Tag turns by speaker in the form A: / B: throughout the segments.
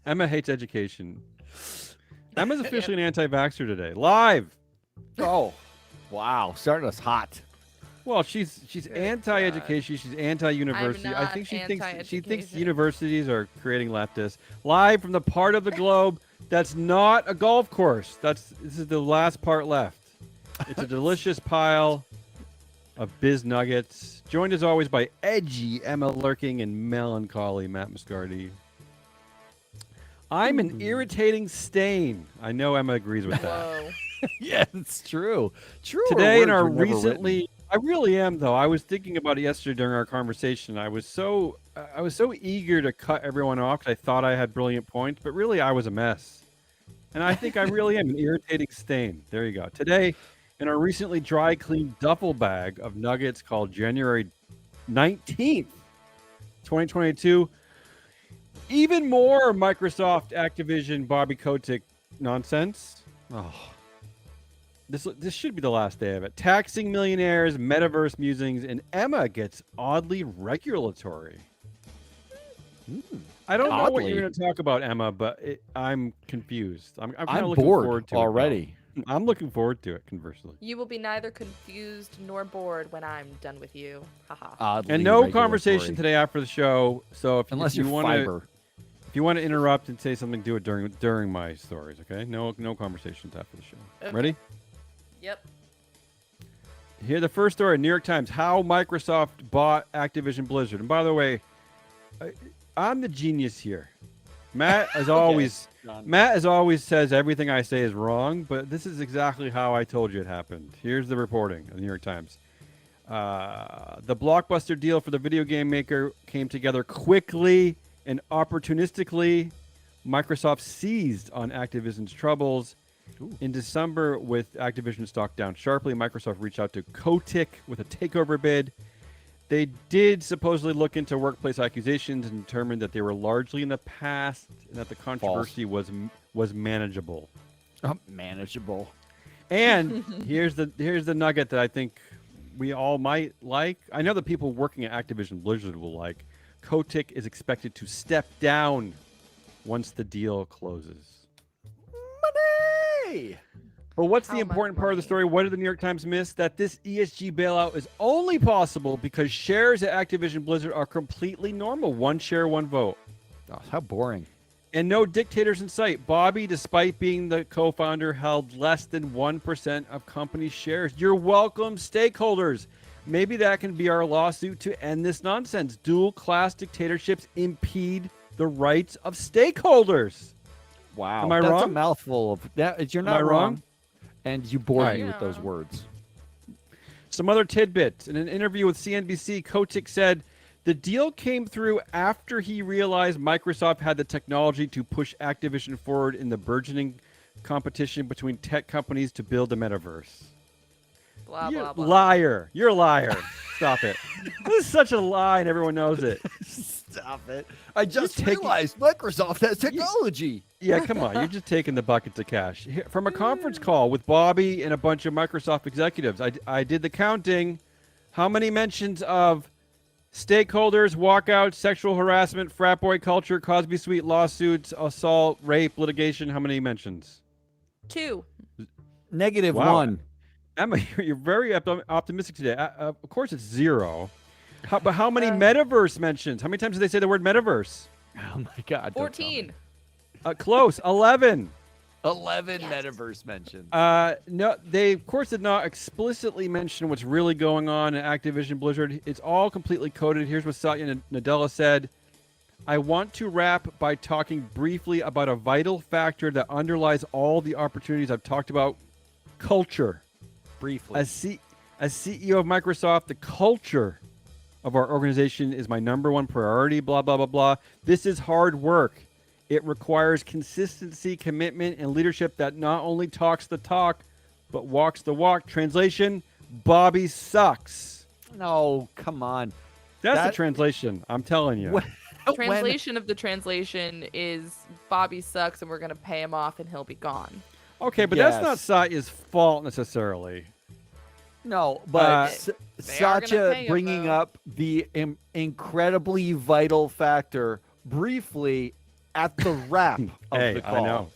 A: Emma hates education. Emma's officially an anti-vaxxer today. Live.
B: Oh, wow. Starting us hot.
A: Well, she's
C: Good
A: anti-education. She's anti-university. I
C: not
A: think she thinks
C: anti-education.
A: universities are creating leftists. Live from the part of the globe that's not a golf course. This is the last part left. It's a delicious pile of biz nuggets. Joined as always by edgy Emma Lurking and melancholy Matt Muscardi. I'm an irritating stain. I know Emma agrees with that.
C: Whoa.
B: Yeah, it's true. True.
A: Today in our recently, I really am though. I was thinking about it yesterday during our conversation. I was so eager to cut everyone off 'cause I thought I had brilliant points, but really I was a mess. And I think I really am an irritating stain. There you go. Today, in our recently dry cleaned duffel bag of nuggets called January 19th, 2022, even more Microsoft, Activision, Bobby Kotick nonsense. Oh. This should be the last day of it. Taxing millionaires, metaverse musings, and Emma gets oddly regulatory. I don't know what you're going to talk about, Emma, but I'm confused. I'm kind of looking
B: bored
A: forward to
B: already.
A: it. I'm looking forward to it, conversely.
C: You will be neither confused nor bored when I'm done with you. Haha.
B: Oddly
A: And no
B: regulatory.
A: conversation today after the show. So
B: Unless
A: if
B: you're
A: you want
B: fiber.
A: if you want to interrupt and say something, do it during my stories. Okay? No conversations after the show.
C: Okay.
A: Ready?
C: Yep.
A: Here, the first story, New York Times, how Microsoft bought Activision Blizzard. And by the way, I'm the genius here. Matt, as always, says everything I say is wrong, but this is exactly how I told you it happened. Here's the reporting of the New York Times. The blockbuster deal for the video game maker came together quickly and opportunistically. Microsoft seized on Activision's troubles. In December, with Activision stock down sharply, Microsoft reached out to Kotick with a takeover bid. They did supposedly look into workplace accusations and determined that they were largely in the past and that the controversy was manageable.
B: Manageable.
A: And here's the nugget that I think we all might like. I know the people working at Activision Blizzard will like. Kotick is expected to step down once the deal closes.
B: Money!
A: But what's
C: How
A: the
C: much
A: important part of the
C: money?
A: story? What did the New York Times miss? That this ESG bailout is only possible because shares at Activision Blizzard are completely normal. One share, one vote.
B: Oh, how boring.
A: And no dictators in sight. Bobby, despite being the co-founder, held less than 1% of company shares. You're welcome, stakeholders. Maybe that can be our lawsuit to end this nonsense. Dual-class dictatorships impede the rights of stakeholders.
B: Wow.
A: Am I
B: That's
A: wrong?
B: a mouthful of that. You're
A: Am
B: not
A: I wrong?
B: And you bored
A: Right.
B: me with those
C: Yeah.
B: words.
A: Some other tidbits. In an interview with CNBC, Kotick said the deal came through after he realized Microsoft had the technology to push Activision forward in the burgeoning competition between tech companies to build a metaverse.
C: Blah,
A: You
C: blah, blah.
A: liar. You're a liar. Stop it. This is such a lie and everyone knows it.
B: Stop it. I just
A: taking-
B: realized Microsoft has technology.
A: Yeah, come on. You're just taking the buckets of cash. Here, from a conference call with Bobby and a bunch of Microsoft executives, I did the counting. How many mentions of stakeholders, walkouts, sexual harassment, frat boy culture, Cosby Suite lawsuits, assault, rape, litigation? How many mentions?
C: 2.
B: Negative
A: Wow.
B: 1.
A: Emma, you're very optimistic today. Of course, it's 0. But how many metaverse mentions? How many times did they say the word metaverse?
B: Oh my God. don't tell me.
C: 14.
A: Close. 11.
B: 11
C: Yes.
B: metaverse mentions.
A: No, they of course did not explicitly mention what's really going on in Activision Blizzard. It's all completely coded. Here's what Satya Nadella said. I want to wrap by talking briefly about a vital factor that underlies all the opportunities I've talked about. Culture.
B: Briefly.
A: As CEO of Microsoft, the culture of our organization is my number one priority, blah, blah, blah, blah. This is hard work. It requires consistency, commitment, and leadership that not only talks the talk, but walks the walk. Translation, Bobby sucks.
B: No, come on.
A: That's the
B: That-
A: translation. I'm telling you.
C: Translation of the translation is Bobby sucks and we're going to pay him off and he'll be gone.
A: Okay, but that's not
B: Yes.
A: Satya's fault necessarily.
B: No, but
C: They are gonna
B: Satya
C: pay him,
B: bringing
C: though.
B: up the incredibly vital factor briefly at the wrap of
A: Hey,
B: the call.
A: I know.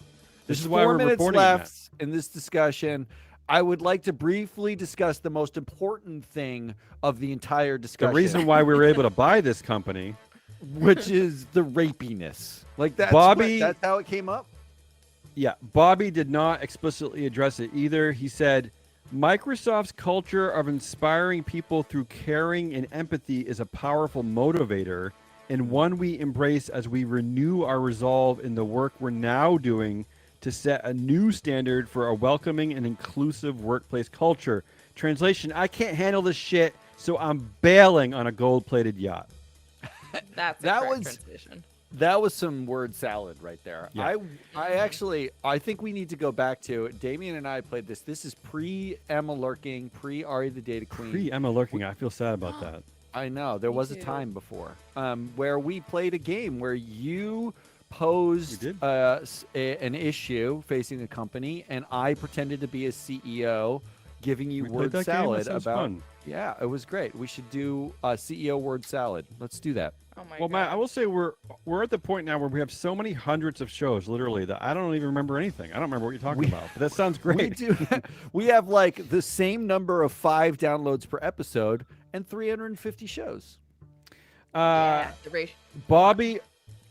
A: This is
B: There's
A: why
B: 4
A: we're
B: minutes
A: reporting it, Matt.
B: left in this discussion. I would like to briefly discuss the most important thing of the entire
A: The
B: discussion.
A: reason why we were able to buy this company,
B: which is the rapiness. Like that's
A: Bobby-
B: that's how it came up.
A: yeah, Bobby did not explicitly address it either. He said, Microsoft's culture of inspiring people through caring and empathy is a powerful motivator and one we embrace as we renew our resolve in the work we're now doing to set a new standard for a welcoming and inclusive workplace culture. Translation, I can't handle this shit, so I'm bailing on a gold-plated yacht.
C: That's a
B: That
C: correct
B: was-
C: translation.
B: That was some word salad right there.
A: Yeah.
B: I think we need to go back to Damien and I played this. This is pre Emma Lurking, pre Ari the Data Queen.
A: Pre-Emma lurking, I feel sad about that.
B: I know there
C: Me
B: was a
C: too.
B: time before where we played a game where you posed
A: We did.
B: an issue facing the company, and I pretended to be a CEO, giving you
A: We played
B: word
A: that game?
B: salad
A: That sounds
B: about.
A: fun.
B: Yeah, it was great. We should do a CEO word salad. Let's do that.
C: Oh my
A: Well,
C: god.
A: Matt, I will say we're at the point now where we have so many hundreds of shows, literally, that I don't even remember anything. I don't remember what you're talking about. But that sounds
B: We
A: great.
B: do. We have like the same number of 5 downloads per episode and 350 shows.
C: Yeah, the ratio.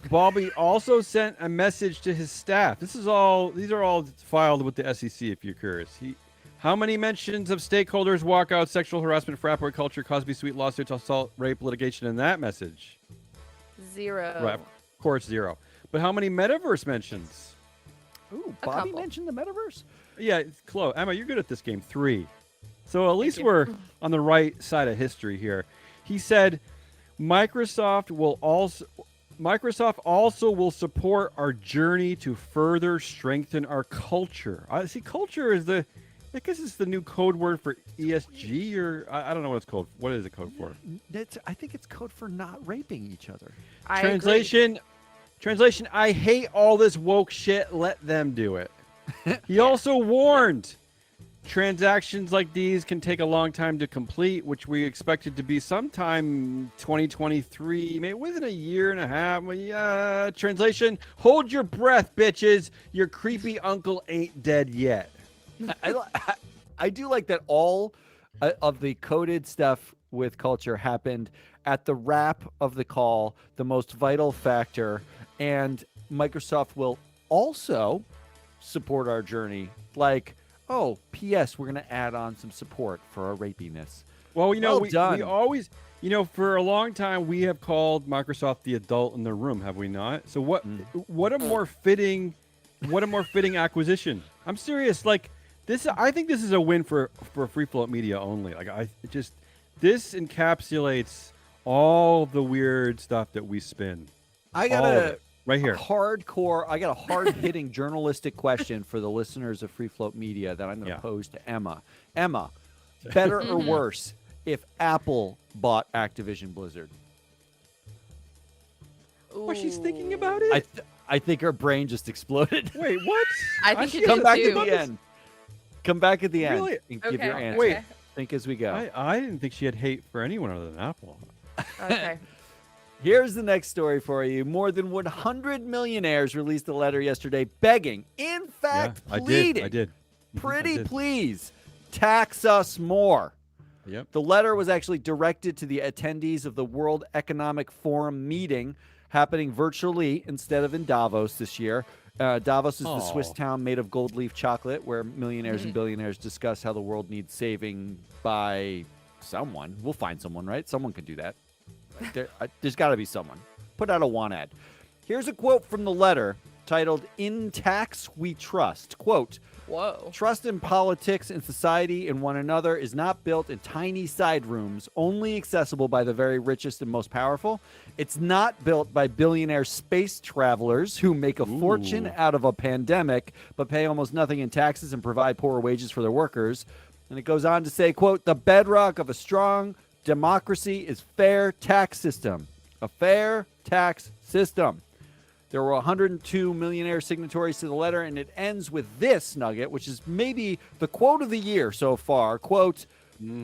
A: Bobby also sent a message to his staff. These are all filed with the SEC if you're curious. How many mentions of stakeholders, walkouts, sexual harassment, frat boy culture, Cosby Suite lawsuits, assault, rape, litigation in that message?
C: 0.
A: Right, of course 0. But how many metaverse mentions?
B: Ooh,
C: A
B: Bobby
C: couple.
B: mentioned the metaverse.
A: Yeah, it's close. Emma, you're good at this game. 3. So at least
C: you.
A: we're on the right side of history here. He said Microsoft also will support our journey to further strengthen our culture. I see culture is I guess it's the new code word for ESG, or I don't know what it's called. What is it code for?
B: I think it's code for not raping each other.
C: I agree.
A: Translation, I hate all this woke shit. Let them do it. He also warned transactions like these can take a long time to complete, which we expected to be sometime 2023, maybe within a year and a half. Translation, hold your breath, bitches. Your creepy uncle ain't dead yet.
B: I do like that all of the coded stuff with culture happened at the wrap of the call, the most vital factor, and Microsoft will also support our journey. Like, oh, P.S. We're going to add on some support for our rapiness.
A: Well,
B: Well
A: we
B: done.
A: always, for a long time, we have called Microsoft the adult in the room, have we not? So what a more fitting acquisition. I'm serious. Like this, I think this is a win for Free Float Media only. Like this encapsulates all the weird stuff that we spin.
B: I
A: All of
B: got
A: it. Right here.
B: I got a hard-hitting journalistic question for the listeners of Free Float Media that I'm going to pose to Emma. Emma, better or worse if Apple bought Activision Blizzard?
A: Well, she's thinking about it.
B: I think her brain just exploded.
A: Wait, what?
C: I think it
B: Come
C: is
B: back
C: too.
B: at the end. Come back at the end
A: Really?
B: and give your
C: Okay,
B: answer.
A: Wait.
B: Think as we go.
A: I didn't think she had hate for anyone other than Apple.
C: Okay.
B: Here's the next story for you. More than 100 millionaires released a letter yesterday begging, in fact, pleading,
A: I did.
B: pretty
A: I did.
B: please, tax us more.
A: Yep.
B: The letter was actually directed to the attendees of the World Economic Forum meeting happening virtually instead of in Davos this year. Davos is the Swiss town made of gold leaf chocolate where millionaires and billionaires discuss how the world needs saving by someone. We'll find someone, right? Someone can do that. There's got to be someone. Put out a want ad. Here's a quote from the letter titled, "In Tax We Trust." Quote,
C: Whoa.
B: "Trust in politics and society and one another is not built in tiny side rooms, only accessible by the very richest and most powerful. It's not built by billionaire space travelers who make a fortune out of a pandemic, but pay almost nothing in taxes and provide poor wages for their workers." And it goes on to say, quote, "The bedrock of a strong democracy is fair tax system. A fair tax system." There were 102 millionaire signatories to the letter, and it ends with this nugget, which is maybe the quote of the year so far. Quote,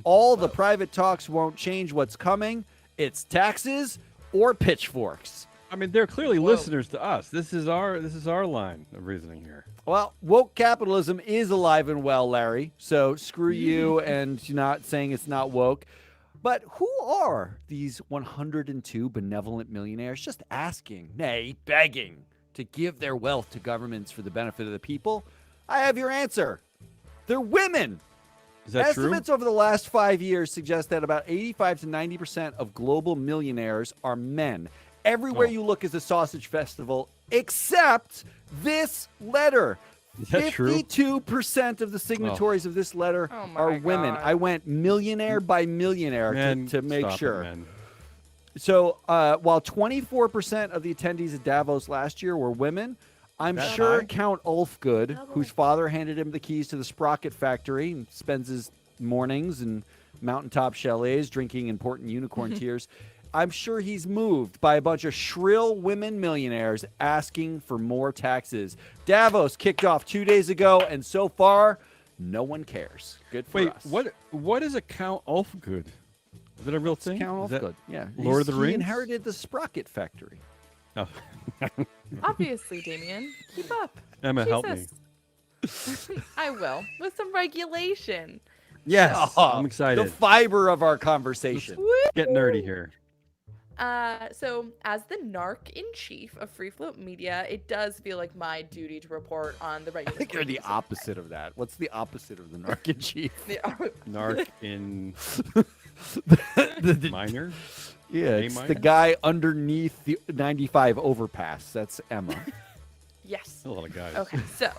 B: "All the private talks won't change what's coming. It's taxes or pitchforks."
A: I mean, they're clearly
C: Whoa.
A: listeners to us. This is our line of reasoning here.
B: Well, woke capitalism is alive and well, Larry. So screw you and not saying it's not woke. But who are these 102 benevolent millionaires just asking, nay, begging, to give their wealth to governments for the benefit of the people? I have your answer. They're women.
A: Is that true?
B: Estimates over the last 5 years suggest that about 85 to 90% of global millionaires are men. Everywhere you look is a sausage festival, except this letter.
A: Is that true?
B: 52% of the signatories of this letter
C: Oh my
B: are women.
C: God.
B: I went millionaire by millionaire
A: Man,
B: to make
A: stop it,
B: sure.
A: man.
B: So while 24% of the attendees at Davos last year were women, I'm
A: That
B: sure
A: high?
B: Count Ulfgood, whose father handed him the keys to the sprocket factory and spends his mornings in mountaintop chalets drinking important unicorn tears, I'm sure he's moved by a bunch of shrill women millionaires asking for more taxes. Davos kicked off 2 days ago, and so far, no one cares. Good for
A: Wait,
B: us.
A: what is a Count Ulfgood? Is that a real thing?
B: Count
A: Is that-
B: Ulfgood? Yeah.
A: Lord of the
B: He
A: Rings?
B: inherited the sprocket factory.
A: Oh.
C: Obviously, Damien. Keep up.
A: Emma, help me.
C: Jesus. I will. With some regulation.
A: Yes,
B: Oh,
A: I'm excited.
B: The fiber of our conversation.
A: Get nerdy here.
C: So, as the narc-in-chief of Free Float Media, it does feel like my duty to report on the
B: I
C: regular.
B: think you're the opposite of that. What's the opposite of the narc in chief?
A: Narc in
B: The-
A: minor.
B: yeah,
A: A
B: it's the
A: minor?
B: guy underneath the 95 overpass. That's Emma.
C: Yes.
A: A lot of guys.
C: Okay, so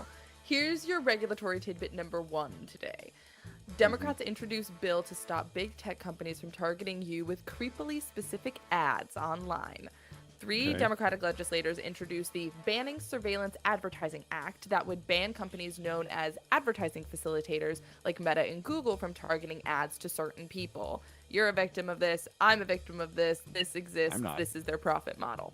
C: here's your regulatory tidbit number 1 today. Democrats introduced bill to stop big tech companies from targeting you with creepily specific ads online. 3
A: Okay.
C: Democratic legislators introduced the Banning Surveillance Advertising Act that would ban companies known as advertising facilitators like Meta and Google from targeting ads to certain people. You're a victim of this. I'm a victim of this. This exists.
B: I'm not.
C: This is their profit model.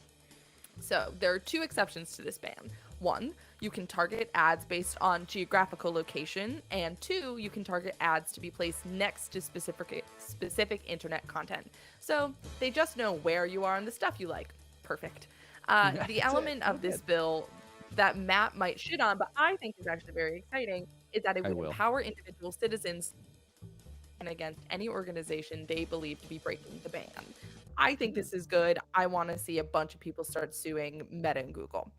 C: So there are 2 exceptions to this ban. 1, you can target ads based on geographical location, and 2, you can target ads to be placed next to specific internet content. So they just know where you are and the stuff you like. Perfect. The element of this bill that Matt might shit on, but I think is actually very exciting, is that it
B: I
C: would
B: will.
C: empower individual citizens and against any organization they believe to be breaking the ban. I think this is good. I want to see a bunch of people start suing Meta and Google.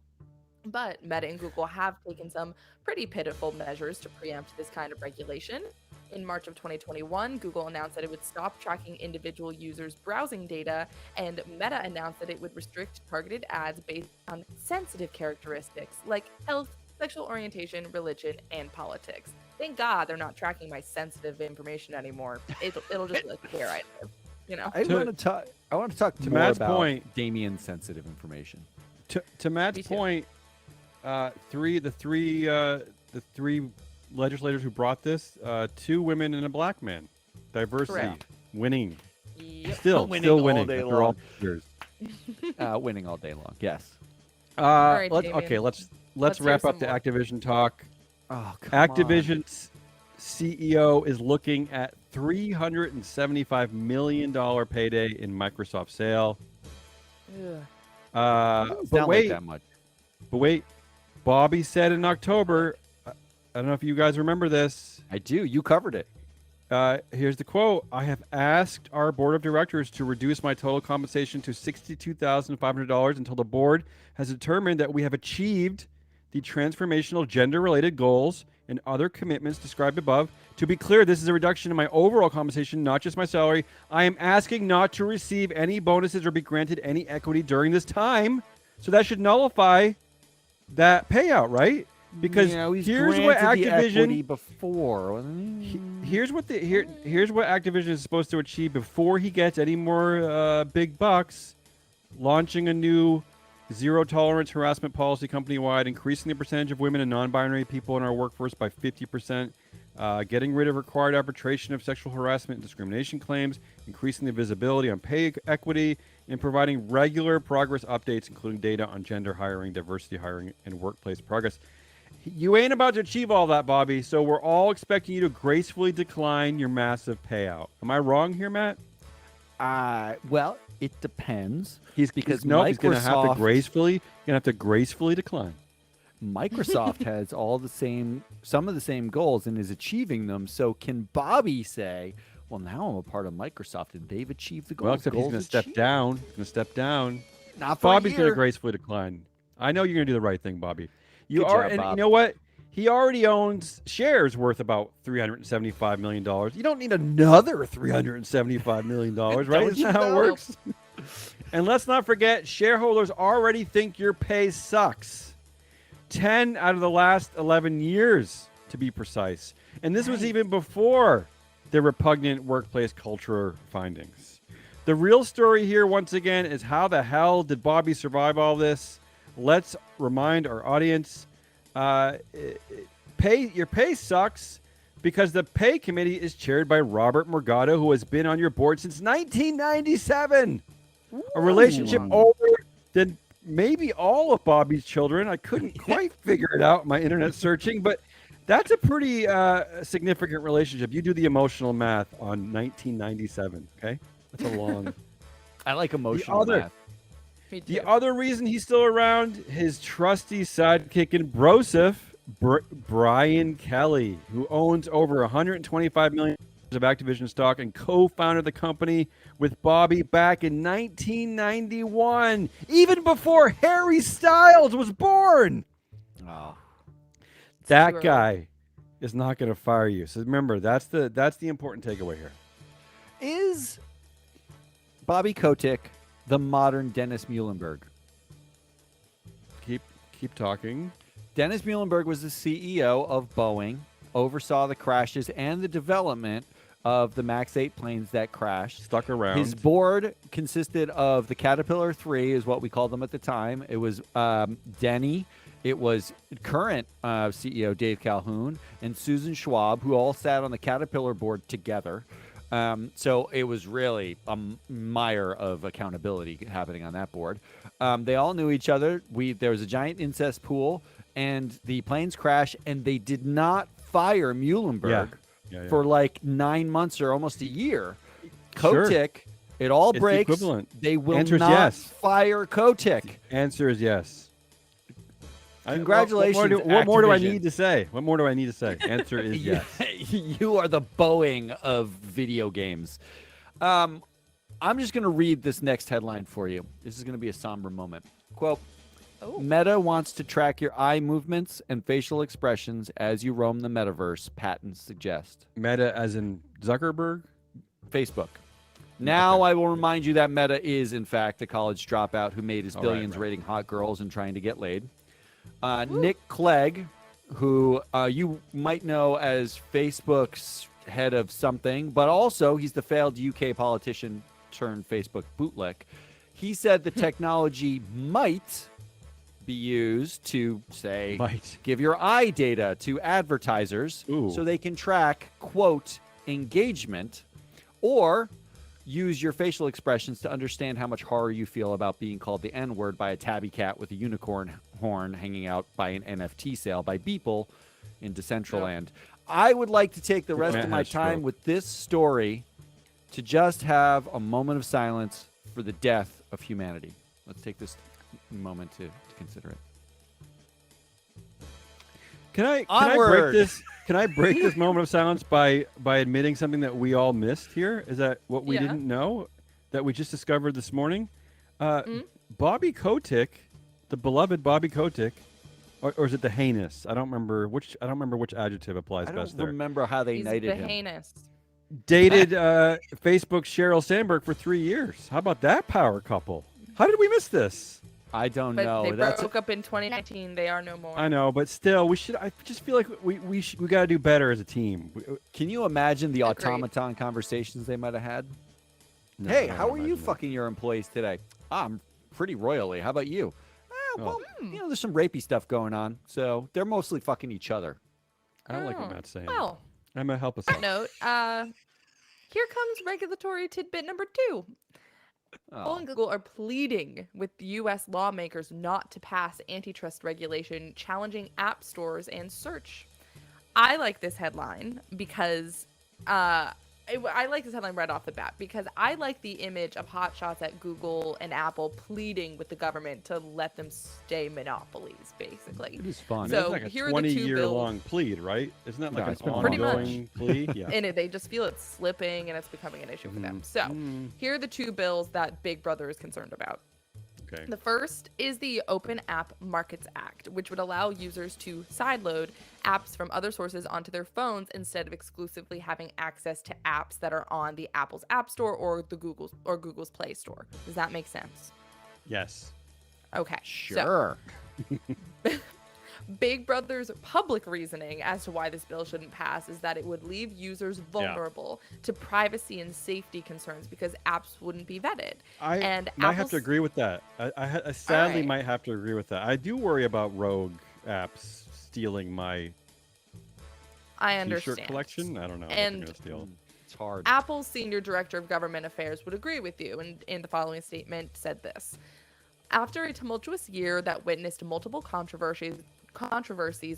C: But Meta and Google have taken some pretty pitiful measures to preempt this kind of regulation. In March of 2021, Google announced that it would stop tracking individual users' browsing data, and Meta announced that it would restrict targeted ads based on sensitive characteristics like health, sexual orientation, religion, and politics. Thank God they're not tracking my sensitive information anymore. It'll just be like where I live, you know?
B: I
A: To-
B: want to talk
A: to
B: more
A: Matt's
B: about
A: point-
B: Damien's sensitive information.
A: To Matt's
C: Me too.
A: point, the three legislators who brought this, 2 women and a black man, diversity,
C: Correct.
A: winning,
C: Yep.
A: still
B: Winning all
A: winning
B: day
A: after all
B: long.
A: years.
B: Winning all day long. Yes.
C: right,
A: Let's
C: Damien.
A: let's
C: Let's hear
A: wrap
C: some
A: up the
C: more.
A: Activision talk.
B: Oh, come on.
A: Activision's CEO is looking at $375 million payday in Microsoft sale.
C: Ugh.
B: Doesn't
A: But
B: sound
A: wait,
B: like that much.
A: but wait, Bobby said in October. I don't know if you guys remember this.
B: I do. You covered it.
A: Here's the quote: "I have asked our board of directors to reduce my total compensation to $62,500 until the board has determined that we have achieved the transformational gender-related goals and other commitments described above. To be clear, this is a reduction in my overall compensation, not just my salary. I am asking not to receive any bonuses or be granted any equity during this time." So that should nullify that payout, right? Because
B: he's
A: here's what
B: granted the equity
A: Activision
B: before.
A: here's what here's what Activision is supposed to achieve before he gets any more big bucks: launching a new zero tolerance harassment policy company-wide, increasing the percentage of women and non-binary people in our workforce by 50%, getting rid of required arbitration of sexual harassment and discrimination claims, increasing the visibility on pay equity, and providing regular progress updates, including data on gender hiring, diversity hiring, and workplace progress. You ain't about to achieve all that, Bobby, so we're all expecting you to gracefully decline your massive payout. Am I wrong here, Matt?
B: Well, it depends.
A: He's
B: because
A: he's going to have to
B: Microsoft
A: gracefully decline.
B: Microsoft has some of the same goals and is achieving them. So can Bobby say, "Well, now I'm a part of Microsoft and they've achieved the goals"?
A: Well, except he's
B: Goals
A: going to step
B: achieved.
A: down. He's going to step down.
B: Not for
A: Bobby's
B: a
A: going to
B: year.
A: gracefully decline. I know you're going to do the right thing, Bobby. You
B: Good
A: are,
B: job,
A: and
B: Bob.
A: you know what? He already owns shares worth about $375 million. You don't need another $375 million, right?
B: Don't
A: Isn't
B: you
A: that how it
B: know?
A: works? And let's not forget, shareholders already think your pay sucks. 10 out of the last 11 years, to be precise. And this was
C: Right.
A: even before the repugnant workplace culture findings. The real story here, once again, is how the hell did Bobby survive all this? Let's remind our audience, your pay sucks because the pay committee is chaired by Robert Morgado, who has been on your board since 1997. A relationship older than maybe all of Bobby's children. I couldn't quite figure it out in my internet searching, but that's a pretty significant relationship. You do the emotional math on 1997, okay? That's a long...
B: I like emotional math.
C: Me too.
A: The other reason he's still around, his trusty sidekick in Broseph, Brian Kelly, who owns over $125 million of Activision stock and co-founded the company with Bobby back in 1991, even before Harry Styles was born.
B: Oh.
A: That
C: True.
A: guy is not going to fire you. So remember, that's the important takeaway here.
B: Is Bobby Kotick the modern Dennis Muhlenberg?
A: Keep talking.
B: Dennis Muhlenberg was the CEO of Boeing, oversaw the crashes and the development of the MAX 8 planes that crashed.
A: Stuck around.
B: His board consisted of the Caterpillar 3, is what we called them at the time. It was Denny. It was current CEO Dave Calhoun and Susan Schwab, who all sat on the Caterpillar board together. So it was really a mire of accountability happening on that board. They all knew each other. There was a giant incest pool, and the planes crashed, and they did not fire Muhlenberg for like 9 months or almost a year.
A: Sure.
B: Kotick, it all
A: It's
B: breaks.
A: equivalent.
B: They will
A: Answer is
B: not
A: yes.
B: fire Kotick.
A: Answer is yes.
B: Congratulations,
A: What more do I
B: Activision.
A: need to say? What more do I need to say? Answer is yes.
B: You are the Boeing of video games. I'm just going to read this next headline for you. This is going to be a somber moment. Quote,
C: Oh.
B: Meta wants to track your eye movements and facial expressions as you roam the metaverse, patents suggest.
A: Meta as in Zuckerberg?
B: Facebook. Now I will remind you that Meta is, in fact, a college dropout who made his billions rating hot girls and trying to get laid. Nick Clegg, who you might know as Facebook's head of something, but also he's the failed UK politician turned Facebook bootlick. He said the technology might be used to, say, give your eye data to advertisers so they can track, quote, engagement, or use your facial expressions to understand how much horror you feel about being called the N-word by a tabby cat with a unicorn horn hanging out by an NFT sale by Beeple in Decentraland. I would like to take the rest of my time with this story to just have a moment of silence for the death of humanity. Let's take this moment to consider it.
A: Can I break this? Can I break this moment of silence by admitting something that we all missed here? Is that what we didn't know that we just discovered this morning? Bobby Kotick, the beloved Bobby Kotick, or is it the heinous? I don't remember which adjective applies best there.
B: I don't remember how they
C: He's
B: knighted
C: the
B: him.
C: heinous.
A: Dated Facebook's Sheryl Sandberg for 3 years. How about that power couple? How did we miss this?
B: I don't
C: But
B: know.
C: they
B: That's
C: broke up in 2019. They are no more.
A: I know, but still, we should. I just feel like we got to do better as a team.
B: Can you imagine the
C: Agreed.
B: automaton conversations they might have had?
A: No,
B: Hey,
A: I don't
B: how are you
A: imagine that.
B: fucking your employees today? I'm pretty royally. How about you? Well,
C: Oh.
B: you know, there's some rapey stuff going on, so they're mostly fucking each other.
A: I don't like what
C: Oh,
A: Matt's saying.
C: Well,
A: I'm gonna help us
C: on
A: out.
C: that note, here comes regulatory tidbit number 2. Apple
B: Oh.
C: and Google are pleading with U.S. lawmakers not to pass antitrust regulation challenging app stores and search. I like this headline because I like this headline right off the bat because I like the image of hotshots at Google and Apple pleading with the government to let them stay monopolies, basically.
B: It is fun.
C: So
A: it's like a
C: here are the two
A: 20-year-long plead, right? Isn't that like
B: No, it's
A: an
B: been
C: Pretty much.
A: ongoing plea? Yeah.
C: And they just feel it's slipping and it's becoming an issue for them. So here are the two bills that Big Brother is concerned about.
A: Okay.
C: The first is the Open App Markets Act, which would allow users to sideload apps from other sources onto their phones instead of exclusively having access to apps that are on the Apple's App Store or the Google's Play Store. Does that make sense?
A: Yes.
C: Okay.
B: Sure.
C: So, Big Brother's public reasoning as to why this bill shouldn't pass is that it would leave users vulnerable to privacy and safety concerns because apps wouldn't be vetted.
A: I might have to agree with that. I sadly
C: Alright.
A: might have to agree with that. I do worry about rogue apps stealing my
C: I
A: t-shirt
C: understand.
A: collection. I don't know.
C: And-
A: What they're gonna steal.
B: It's hard.
C: Apple's senior director of government affairs would agree with you, and in the following statement said this. After a tumultuous year that witnessed multiple controversies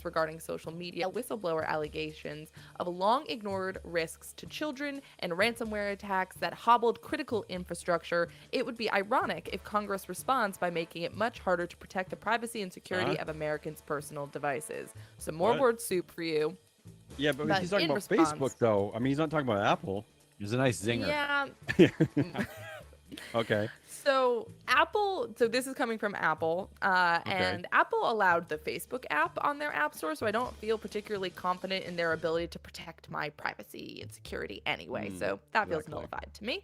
C: regarding social media, whistleblower allegations of long ignored risks to children, and ransomware attacks that hobbled critical infrastructure, it would be ironic if Congress responds by making it much harder to protect the privacy and security of Americans' personal devices. Some more
A: What?
C: word soup for you.
A: Yeah, but
C: But
A: he's talking
C: in
A: about
C: response-
A: Facebook, though. I mean, he's not talking about Apple.
B: It's a nice zinger.
C: Yeah.
A: Okay.
C: So this is coming from Apple, and Apple allowed the Facebook app on their app store, so I don't feel particularly confident in their ability to protect my privacy and security anyway. So that feels
A: exactly.
C: nullified to me.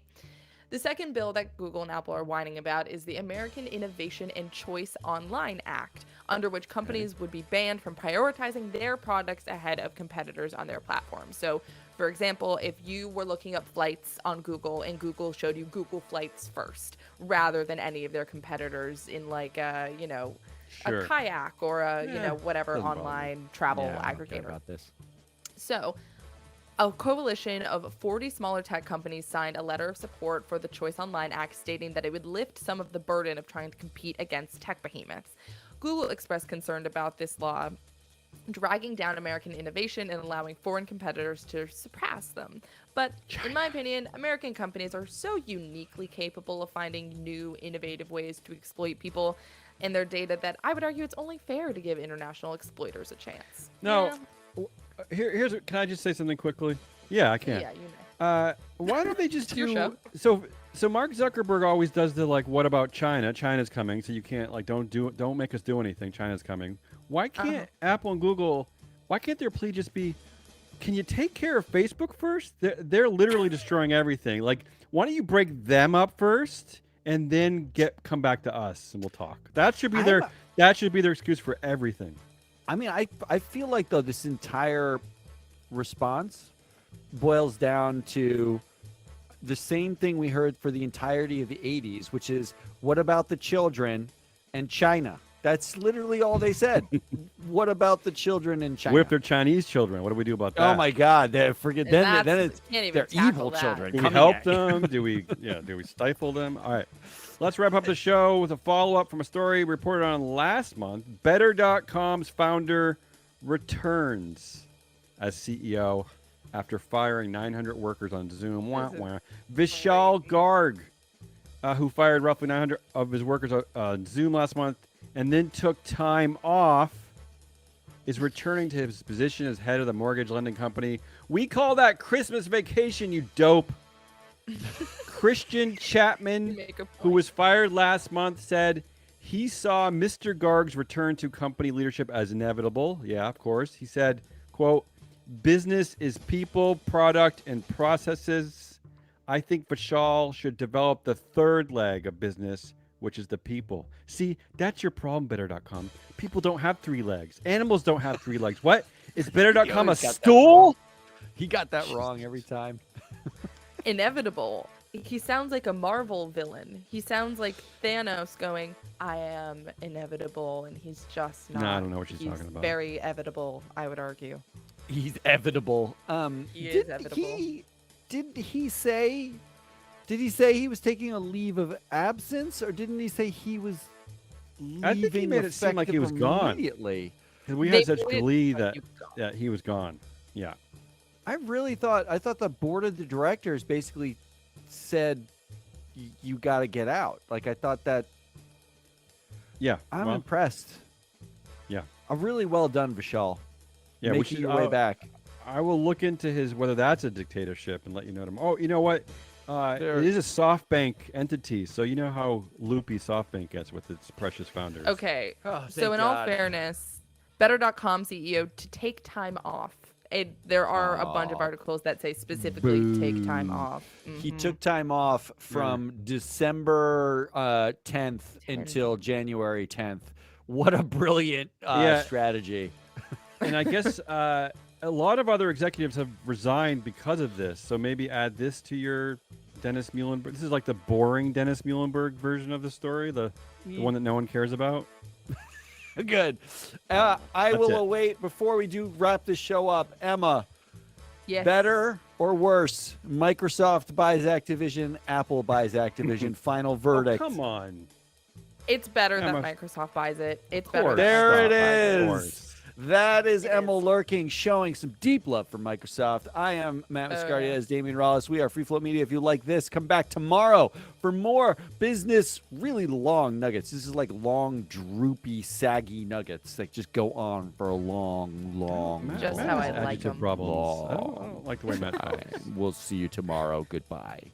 C: The second bill that Google and Apple are whining about is the American Innovation and Choice Online Act, under which companies would be banned from prioritizing their products ahead of competitors on their platform. So, for example, if you were looking up flights on Google and Google showed you Google Flights first, rather than any of their competitors in like a
A: Sure.
C: kayak or whatever
B: doesn't bother me.
C: online travel
B: Yeah, I don't care
C: aggregator.
B: about this.
C: So, a coalition of 40 smaller tech companies signed a letter of support for the Choice Online Act, stating that it would lift some of the burden of trying to compete against tech behemoths. Google expressed concern about this law dragging down American innovation and allowing foreign competitors to surpass them. But in my opinion, American companies are so uniquely capable of finding new, innovative ways to exploit people and their data that I would argue it's only fair to give international exploiters a chance.
A: No.
C: Yeah.
A: Here's. Can I just say something quickly? Yeah, I can.
C: Yeah, you know.
A: Why don't they just
C: It's your
A: do
C: show.
A: so Mark Zuckerberg always does the like, what about China? China's coming, so you can't like don't make us do anything. China's coming. Why can't Apple and Google, why can't their plea just be, can you take care of Facebook first? They're literally destroying everything. Like, why don't you break them up first and then come back to us and we'll talk. That should be their excuse for everything.
B: I mean, I feel like, though, this entire response boils down to the same thing we heard for the entirety of the 80s, which is, what about the children and China? That's literally all they said. What about the children in China?
A: What if they're Chinese children? What do we do about that?
B: Oh my God! Forget then.
C: That's-
B: Then it's
C: can't even
B: they're
C: tackle
B: evil
C: that.
B: children.
A: Do we
B: coming
A: help
B: at you.
A: them? Do we stifle them? All right. Let's wrap up the show with a follow-up from a story reported on last month. Better.com's founder returns as CEO after firing 900 workers on Zoom. Wah, wah. Vishal Garg, who fired roughly 900 of his workers on Zoom last month and then took time off, is returning to his position as head of the mortgage lending company. We call that Christmas vacation, you dope. Christian Chapman,
C: You make a
A: who
C: point.
A: was fired last month, said he saw Mr. Garg's return to company leadership as inevitable. Yeah, of course. He said, quote, business is people, product, and processes. I think Vishal should develop the third leg of business, which is the people. See, that's your problem, Better.com. People don't have 3 legs. Animals don't have 3 legs. What? Is Better.com a
B: always got that
A: stool?
B: He got that wrong every time.
C: Inevitable. He sounds like a Marvel villain. He sounds like Thanos going, I am inevitable, and he's just not.
A: No, I don't know what she's
C: He's
A: talking about.
C: very evitable, I would argue.
B: He's evitable.
C: He is evitable.
B: Did he say he was taking a leave of absence, or didn't he say he was leaving?
A: I think he made it seem like he was gone.
B: immediately.
A: 'Cause we
C: They
A: had such
C: made it
A: glee
C: like
A: that
C: you go.
A: he was gone. Yeah.
B: I thought the board of the directors basically said you got to get out. Like I thought that.
A: Yeah,
B: I'm
A: well,
B: impressed.
A: yeah,
B: Really well done, Vishal.
A: yeah. We
B: Making
A: should.
B: your way back.
A: I will look into his whether that's a dictatorship and let you know. Oh, you know what?
B: There-
A: It is a SoftBank entity, so you know how loopy SoftBank gets with its precious founders.
C: Okay.
B: Oh,
C: So
B: thank
C: in all
B: God.
C: fairness, Better.com CEO to take time off. There are a bunch of articles that say specifically take time
A: Boo.
C: off.
B: He
C: Mhm.
B: took time off from December 10th until January 10th. What a brilliant
A: Yeah.
B: strategy.
A: And I guess a lot of other executives have resigned because of this. So maybe add this to your Dennis Muhlenberg. This is like the boring Dennis Muhlenberg version of the story, the one that no one cares about.
B: Good. I
A: That's
B: will
A: it.
B: await, before we do wrap this show up, Emma,
C: Yes.
B: better or worse? Microsoft buys Activision, Apple buys Activision. Final verdict.
A: Oh, come on.
C: It's better
A: Emma.
C: that Microsoft buys it. It's
A: Of
C: better.
A: course.
C: that
B: There it
C: Microsoft buys
A: Of
B: is.
A: course.
B: That is
C: It
B: Emma
C: is.
B: Lurking showing some deep love for Microsoft. I am Matt Mascardi
C: yeah.
B: as Damian Rollis. We are Free Float Media. If you like this, come back tomorrow for more business, really long nuggets. This is like long, droopy, saggy nuggets that just go on for a long
C: Just
A: Matt
C: how
A: has
C: I like
A: adjective
C: them.
A: problems. I don't like the way Matt talks.
B: time. We'll see you tomorrow. Goodbye.